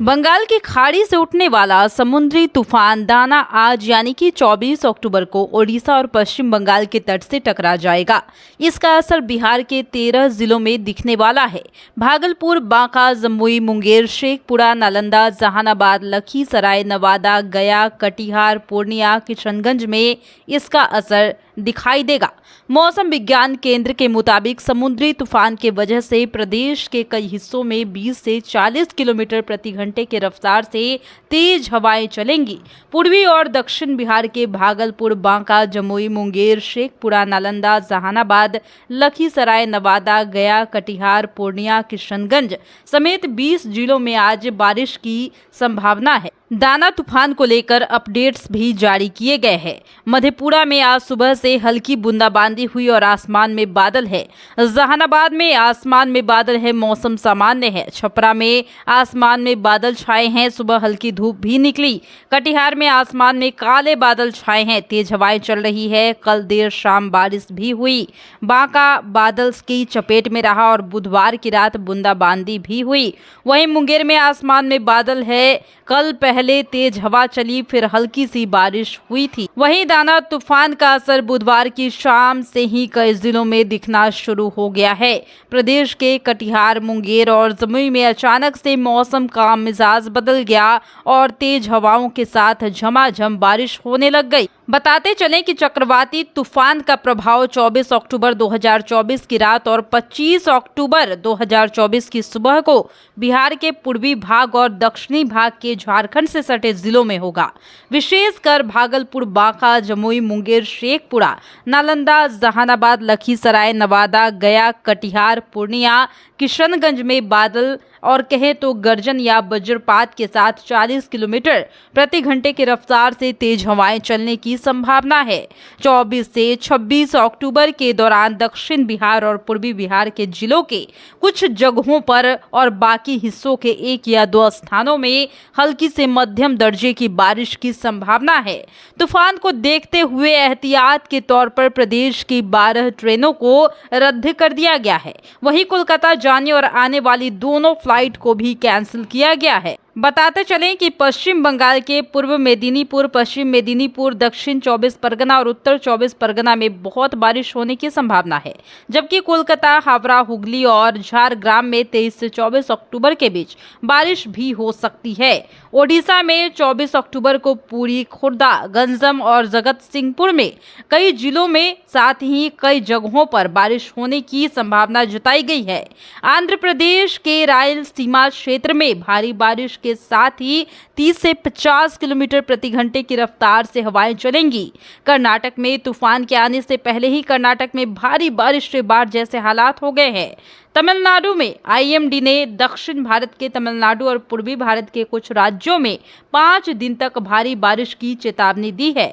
बंगाल की खाड़ी से उठने वाला समुद्री तूफान दाना आज यानी कि 24 अक्टूबर को ओडिशा और पश्चिम बंगाल के तट से टकरा जाएगा। इसका असर बिहार के 13 जिलों में दिखने वाला है। भागलपुर, बांका, जमुई, मुंगेर, शेखपुरा, नालंदा, जहानाबाद, लखीसराय, नवादा, गया, कटिहार, पूर्णिया, किशनगंज में इसका असर दिखाई देगा। मौसम विज्ञान केंद्र के मुताबिक समुद्री तूफान के वजह से प्रदेश के कई हिस्सों में 20 से 40 किलोमीटर प्रति घंटे की रफ्तार से तेज हवाएं चलेंगी। पूर्वी और दक्षिण बिहार के भागलपुर, बांका, जमुई, मुंगेर, शेखपुरा, नालंदा, जहानाबाद, लखीसराय, नवादा, गया, कटिहार, पूर्णिया, किशनगंज समेत 20 जिलों में आज बारिश की संभावना है। दाना तूफान को लेकर अपडेट्स भी जारी किए गए हैं। मधेपुरा में आज सुबह से हल्की बूंदाबांदी हुई और आसमान में बादल है। जहानाबाद में आसमान में बादल है, मौसम सामान्य है। छपरा में आसमान में बादल छाए हैं, सुबह हल्की धूप भी निकली। कटिहार में आसमान में काले बादल छाए हैं, तेज हवाएं चल रही है। कल देर शाम बारिश भी हुई। बांका बादल की चपेट में रहा और बुधवार की रात बूंदाबांदी भी हुई। वहीं मुंगेर में आसमान में बादल है, कल पहले तेज हवा चली, फिर हल्की सी बारिश हुई थी। वहीं दाना तूफान का असर बुधवार की शाम से ही कई जिलों में दिखना शुरू हो गया है। प्रदेश के कटिहार, मुंगेर और जमुई में अचानक से मौसम का मिजाज बदल गया और तेज हवाओं के साथ झमाझम बारिश होने लग गई। बताते चलें कि चक्रवाती तूफान का प्रभाव 24 अक्टूबर 2024 की रात और 25 अक्टूबर 2024 की सुबह को बिहार के पूर्वी भाग और दक्षिणी भाग के झारखंड से सटे जिलों में होगा। विशेषकर भागलपुर, बांका, जमुई, मुंगेर, शेखपुरा, नालंदा, जहानाबाद, लखीसराय, नवादा, गया, कटिहार, पूर्णिया, किशनगंज में बादल और कहे तो गर्जन या वज्रपात के साथ 40 किलोमीटर प्रति घंटे की रफ्तार से तेज हवाएं चलने की संभावना है। 24 से 26 अक्टूबर के दौरान दक्षिण बिहार और पूर्वी बिहार के जिलों के कुछ जगहों पर और बाकी हिस्सों के 1 या 2 स्थानों में हल्की से मध्यम दर्जे की बारिश की संभावना है। तूफान को देखते हुए एहतियात के तौर पर प्रदेश की 12 ट्रेनों को रद्द कर दिया गया है। वहीं कोलकाता जाने और आने वाली दोनों फ्लाइट को भी कैंसिल किया गया है। बताते चलें कि पश्चिम बंगाल के पूर्व मेदिनीपुर, पश्चिम मेदिनीपुर, दक्षिण 24 परगना और उत्तर 24 परगना में बहुत बारिश होने की संभावना है, जबकि कोलकाता, हावड़ा, हुगली और झारग्राम में 23 से 24 अक्टूबर के बीच बारिश भी हो सकती है। ओडिशा में 24 अक्टूबर को पुरी, खुर्दा, गंजम और जगत सिंहपुर में कई जिलों में साथ ही कई जगहों पर बारिश होने की संभावना जताई गई है। आंध्र प्रदेश के रायलसीमा क्षेत्र में भारी बारिश के साथ ही 30 से 50 किलोमीटर प्रति घंटे की रफ्तार से हवाएं चलेंगी। कर्नाटक में तूफान के आने से पहले ही कर्नाटक में भारी बारिश से बाढ़ जैसे हालात हो गए हैं। तमिलनाडु में आईएमडी ने दक्षिण भारत के तमिलनाडु और पूर्वी भारत के कुछ राज्यों में 5 दिन तक भारी बारिश की चेतावनी दी है।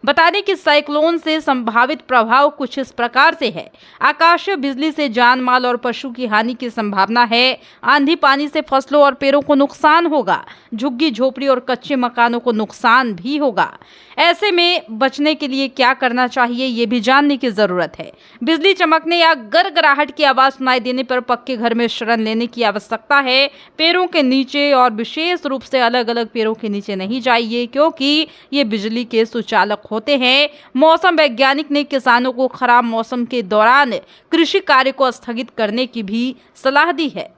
बता दें कि साइक्लोन से संभावित प्रभाव कुछ इस प्रकार से है। आकाशीय बिजली से जान माल और पशु की हानि की संभावना है। आंधी पानी से फसलों और पेड़ों को नुकसान होगा। झुग्गी झोपड़ी और कच्चे मकानों को नुकसान भी होगा। ऐसे में बचने के लिए क्या करना चाहिए, ये भी जानने की जरूरत है। बिजली चमकने या गड़गड़ाहट की आवाज सुनाई देने पर पक्के घर में शरण लेने की आवश्यकता है। पेड़ों के नीचे और विशेष रूप से अलग अलग पेड़ों के नीचे नहीं जाइए, क्योंकि ये बिजली के सुचालक होते हैं। मौसम वैज्ञानिक ने किसानों को खराब मौसम के दौरान कृषि कार्य को स्थगित करने की भी सलाह दी है।